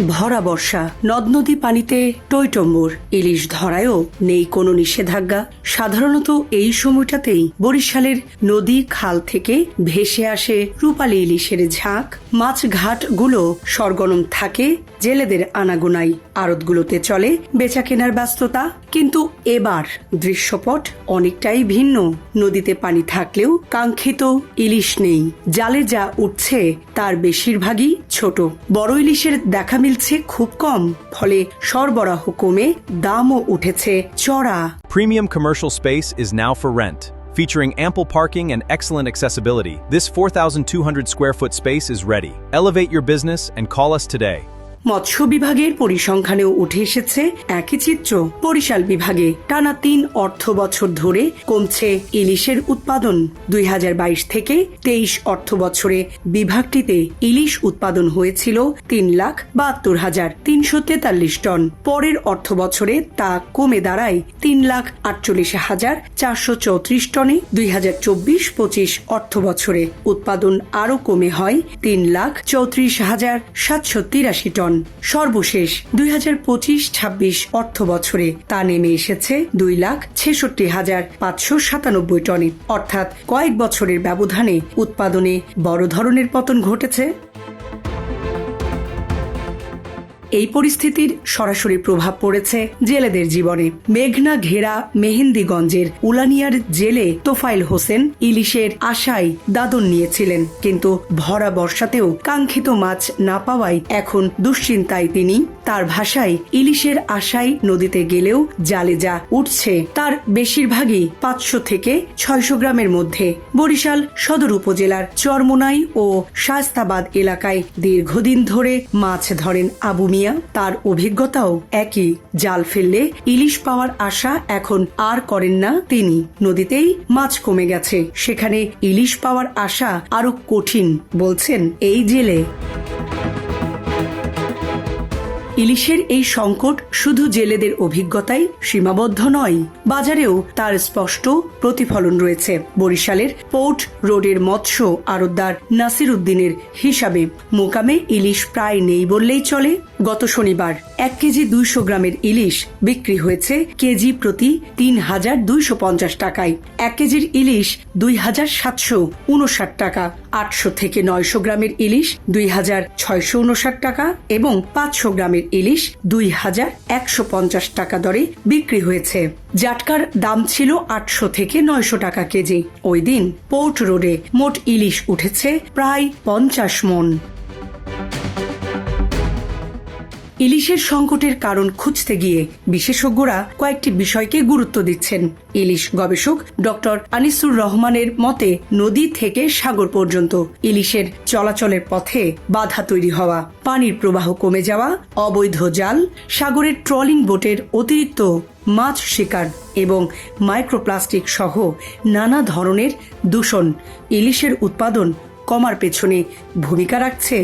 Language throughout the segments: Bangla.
ভরা বর্ষা, নদ নদী পানিতে টইটম্বুর, ইলিশ ধরায়ও নেই কোনো নিষেধাজ্ঞা। সাধারণত এই সময়টাতেই বরিশালের নদী খাল থেকে ভেসে আসে রূপালী ইলিশের ঝাঁক। মাছ ঘাটগুলো সরগরম থাকে জেলেদের আনাগোনায়, আড়তগুলোতে চলে বেচা কেনার ব্যস্ততা। কিন্তু এবার দৃশ্যপট অনেকটাই ভিন্ন। নদীতে পানি থাকলেও কাঙ্ক্ষিত ইলিশ নেই। জালে যা উঠছে তার বেশিরভাগই ছোট। বড় ইলিশের দেখা মিলছে খুব কম, ফলে সরবরাহ কমে দামও উঠেছে চড়া। Premium commercial space is now for rent. Featuring ample parking and excellent accessibility, this 4,200 square foot space is ready. Elevate your business and call us today. মৎস্য বিভাগের পরিসংখ্যানেও উঠে এসেছে একই চিত্র। বরিশাল বিভাগে টানা ৩ অর্থ বছর ধরে কমছে ইলিশের উৎপাদন। ২০২২ থেকে ২৩ অর্থ বছরে বিভাগটিতে ইলিশ উৎপাদন হয়েছিল ৩,৭২,৩৪৩ টন। পরের অর্থ বছরে তা কমে দাঁড়ায় ৩,৪৮,৪৩৪ টনে। ২০২৪-২৫ অর্থ বছরে উৎপাদন আরও কমে হয় ৩,৩৪,৭৮৩ টন। সর্বশেষ ২০২৫-২৬ অর্থ বছরে তা নেমে এসেছে ২,৬৬,৫৯৭ টনে। অর্থাৎ কয়েক বছরের ব্যবধানে উৎপাদনে বড় ধরনের পতন ঘটেছে। এই পরিস্থিতির সরাসরি প্রভাব পড়েছে জেলেদের জীবনে। মেঘনা ঘেরা মেহেন্দিগঞ্জের উলানিয়ার জেলে তোফাইল হোসেন ইলিশের আশায় দাদন নিয়েছিলেন, কিন্তু ভরা বর্ষাতেও কাঙ্ক্ষিত মাছ না পাওয়ায় এখন দুশ্চিন্তায় তিনি। তার ভাষায়, ইলিশের আশায় নদীতে গেলেও জালে যা উঠছে তার বেশিরভাগই ৫০০ থেকে ৬০০ গ্রামের মধ্যে। বরিশাল সদর উপজেলার চরমোনাই ও শায়েস্তাবাদ এলাকায় দীর্ঘদিন ধরে মাছ ধরেন আবু মিয়া। তার অভিজ্ঞতাও একই। জাল ফেললে ইলিশ পাওয়ার আশা এখন আর করেন না তিনি। নদীতেই মাছ কমে গেছে, সেখানে ইলিশ পাওয়ার আশা আরো কঠিন বলছেন এই জেলে। ইলিশের এই সংকট শুধু জেলেদের অভিজ্ঞতায় সীমাবদ্ধ নয়, বাজারেও তার স্পষ্ট প্রতিফলন রয়েছে। বরিশালের পোর্ট রোডের মৎস্য আড়তদার নাসির উদ্দিনের হিসাবে মোকামে ইলিশ প্রায় নেই বললেই চলে। গত শনিবার ১ কেজি ২০০ গ্রামের ইলিশ বিক্রি হয়েছে কেজি প্রতি ৩,২৫০ টাকায়। ১ কেজির ইলিশ ২,৭৫৯ টাকা, ৮০০ থেকে ৯০০ গ্রামের ইলিশ ২,৬৫৯ টাকা এবং ৫০০ গ্রামের ইলিশ ২,১৫০ টাকা দরে বিক্রি হয়েছে। জাটকার দাম ছিল ৮০০ থেকে ৯০০ টাকা কেজি। ওই দিন পোর্ট রোডে মোট ইলিশ উঠেছে প্রায় ৫০ মণ। ইলিশের সংকটের কারণ খুঁজতে গিয়ে বিশেষজ্ঞরা কয়েকটি বিষয়কে গুরুত্ব দিচ্ছেন। ইলিশ গবেষক ডক্টর আনিসুর রহমানের মতে, নদী থেকে সাগর পর্যন্ত ইলিশের চলাচলের পথে বাধা তৈরি হওয়া, পানির প্রবাহ কমে যাওয়া, অবৈধ জাল, সাগরের ট্রলিং বোটের অতিরিক্ত মাছ শিকার এবং মাইক্রোপ্লাস্টিক সহ নানা ধরনের দূষণ ইলিশের উৎপাদন কমার পেছনে ভূমিকা রাখছে।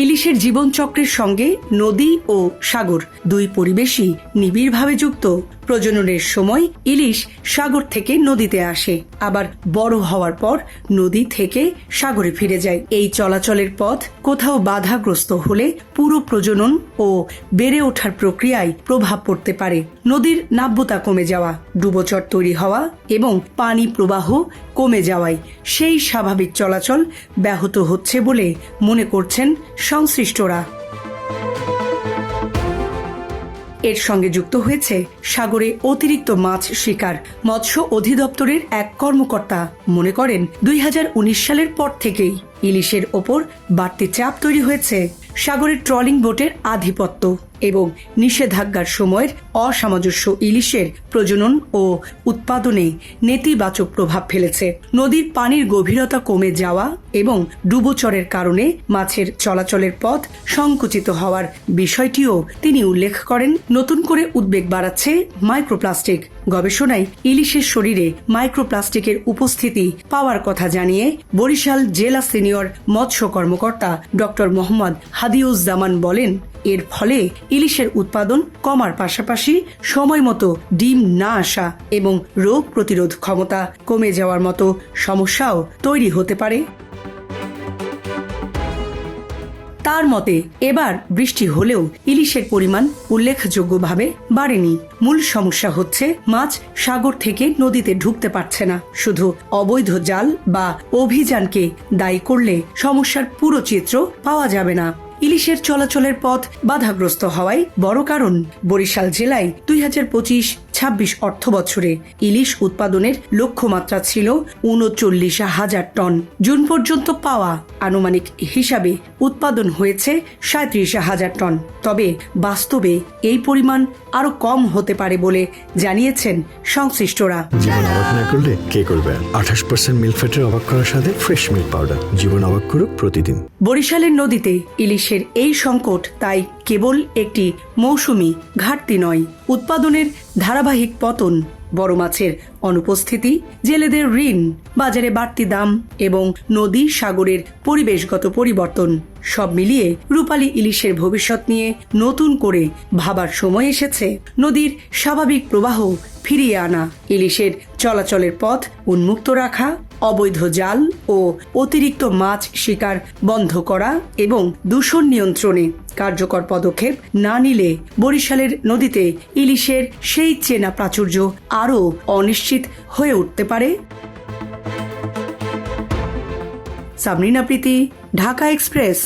ইলিশের জীবনচক্রের সঙ্গে নদী ও সাগর দুই পরিবেশই নিবিড়ভাবে যুক্ত। প্রজননের সময় ইলিশ সাগর থেকে নদীতে আসে, আবার বড় হওয়ার পর নদী থেকে সাগরে ফিরে যায়। এই চলাচলের পথ কোথাও বাধাগ্রস্ত হলে পুরো প্রজনন ও বেড়ে ওঠার প্রক্রিয়ায় প্রভাব পড়তে পারে। নদীর নাব্যতা কমে যাওয়া, ডুবোচর তৈরি হওয়া এবং পানি প্রবাহ কমে যাওয়ায় সেই স্বাভাবিক চলাচল ব্যাহত হচ্ছে বলে মনে করছেন সংশ্লিষ্টরা। এর সঙ্গে যুক্ত হয়েছে সাগরে অতিরিক্ত মাছ শিকার। মৎস্য অধিদপ্তরের এক কর্মকর্তা মনে করেন, ২০১৯ সালের পর থেকেই ইলিশের ওপর বাড়তি চাপ তৈরি হয়েছে। সাগরের ট্রলিং বোটের আধিপত্য এবং নিষেধাজ্ঞার সময়ের অসামঞ্জস্য ইলিশের প্রজনন ও উৎপাদনে নেতিবাচক প্রভাব ফেলেছে। নদীর পানির গভীরতা কমে যাওয়া এবং ডুবোচরের কারণে মাছের চলাচলের পথ সংকুচিত হওয়ার বিষয়টিও তিনি উল্লেখ করেন। নতুন করে উদ্বেগ বাড়াচ্ছে মাইক্রোপ্লাস্টিক। গবেষণায় ইলিশের শরীরে মাইক্রোপ্লাস্টিকের উপস্থিতি পাওয়ার কথা জানিয়ে বরিশাল জেলা সিনিয়র মৎস্য কর্মকর্তা ডক্টর মোহাম্মদ হাদিউজ্জামান বলেন, এর ফলে ইলিশের উৎপাদন কমার পাশাপাশি সময়মতো ডিম না আসা এবং রোগ প্রতিরোধ ক্ষমতা কমে যাওয়ার মতো সমস্যাও তৈরি হতে পারে। তার মতে এবার বৃষ্টি হলেও ইলিশের পরিমাণ উল্লেখযোগ্যভাবে বাড়েনি। মূল সমস্যা হচ্ছে মাছ সাগর থেকে নদীতে ঢুকতে পারছে না। শুধু অবৈধ জাল বা অভিযানকে দায়ী করলে সমস্যার পুরো চিত্র পাওয়া যাবে না। ইলিশের চলাচলের পথ বাধাগ্রস্ত হওয়ায় বড় কারণ। বরিশাল জেলায় 2025-26 অর্থ বছরে ইলিশ উৎপাদনের লক্ষ্যমাত্রা ছিল 39,000 টন। জুন পর্যন্ত পাওয়া আনুমানিক হিসাবে উৎপাদন হয়েছে 37,000 টন। তবে বাস্তবে এই পরিমাণ আরো কম হতে পারে বলে জানিয়েছেন সংশ্লিষ্টরা। জীবন অবাক না করলে কে করবে? 28% মিল্ক ফ্যাটের অবাক করার সাথে ফ্রেশ মিল্ক পাউডার। জীবন অবাক করুক প্রতিদিন। বরিশালের নদীতে ইলিশের এই সংকট তাই কেবল একটি মৌসুমি ঘাটতি নয়, উৎপাদনের ধারাবাহিক পতন, বড় মাছের অনুপস্থিতি, জেলেদের ঋণ, বাজারে বাড়তি দাম এবং নদী সাগরের পরিবেশগত পরিবর্তন সব মিলিয়ে রূপালী ইলিশের ভবিষ্যৎ নিয়ে নতুন করে ভাবার সময় এসেছে। নদীর স্বাভাবিক প্রবাহ ফিরিয়ে আনা, ইলিশের চলাচলের পথ উন্মুক্ত রাখা, অবৈধ জাল ও অতিরিক্ত মাছ শিকার বন্ধ করা এবং দূষণ নিয়ন্ত্রণে কার্যকর পদক্ষেপ না নিলে বরিশালের নদীতে ইলিশের সেই চেনা প্রাচুর্য আরও অনিশ্চিত হয়ে উঠতে পারে। সাবরিনা প্রীতি, ঢাকা এক্সপ্রেস।